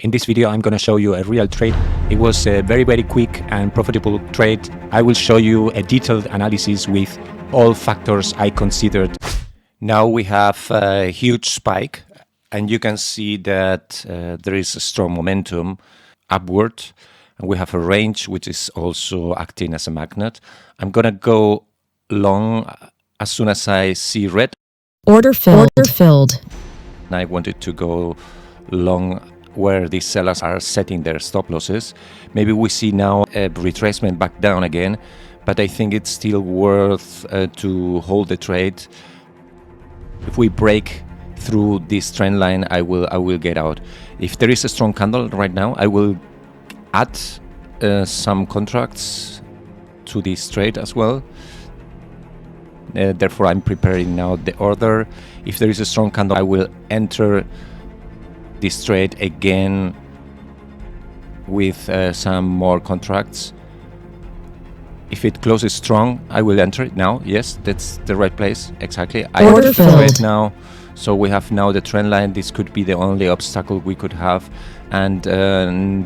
In this video, I'm going to show you a real trade. It was a very, very quick and profitable trade. I will show you a detailed analysis with all factors I considered. Now we have a huge spike, and you can see that there is a strong momentum upward. And we have a range which is also acting as a magnet. I'm going to go long as soon as I see red. Order filled. I wanted to go long where these sellers are setting their stop losses. Maybe we see now a retracement back down again, but I think it's still worth to hold the trade. If we break through this trend line, I will get out. If there is a strong candle right now, I will add some contracts to this trade as well. Therefore, I'm preparing now the order. If there is a strong candle, I will enter this trade again with some more contracts. If it closes strong, I will enter it now. Yes, that's the right place. Exactly. I Order enter the filled. trade now. So we have now the trend line. This could be the only obstacle we could have. And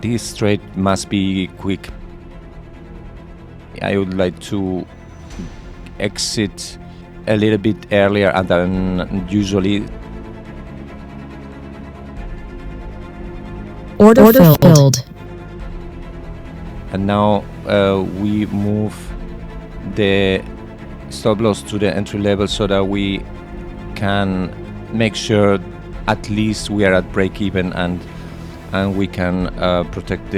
this trade must be quick. I would like to exit a little bit earlier than usually. Order filled. And now we move the stop loss to the entry level so that we can make sure at least we are at break even and we can protect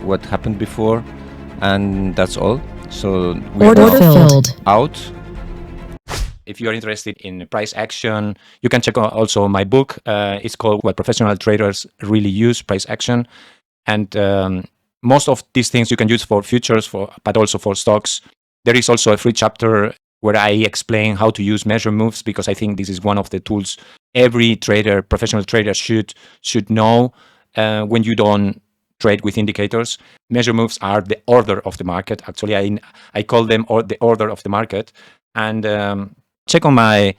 what happened before, and that's all. So we are Order now filled. out. If you are interested in price action, you can check out also my book. It's called What Professional Traders Really Use, Price Action. And most of these things you can use for futures, but also for stocks. There is also a free chapter where I explain how to use measure moves, because I think this is one of the tools every trader, professional trader should know when you don't trade with indicators. Measure moves are the order of the market. Actually, I call them the order of the market. And check on the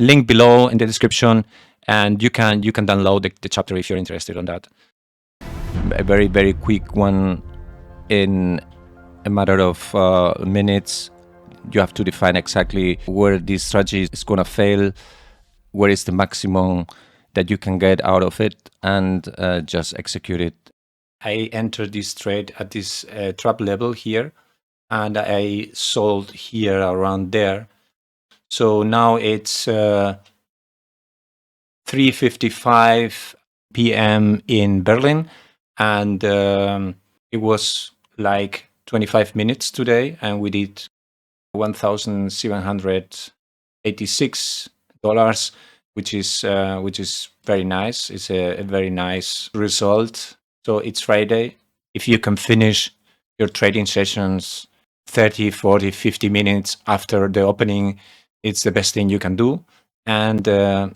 link below in the description, and you can download the chapter if you're interested on that. A very, very quick one. In a matter of minutes, you have to define exactly where this strategy is going to fail, where is the maximum that you can get out of it, and just execute it. I entered this trade at this trap level here, and I sold here around there. So now it's 3:55 p.m. in Berlin, and it was like 25 minutes today, and we did $1,786, which is very nice. It's a very nice result. So it's Friday. If you can finish your trading sessions 30, 40, 50 minutes after the opening, it's the best thing you can do. And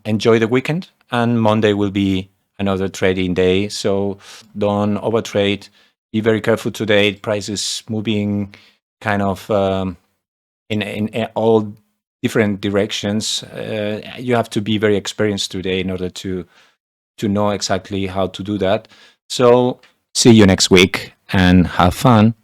enjoy the weekend. And Monday will be another trading day. So don't overtrade. Be very careful today. Price is moving kind of in all different directions. You have to be very experienced today in order to know exactly how to do that. So see you next week and have fun.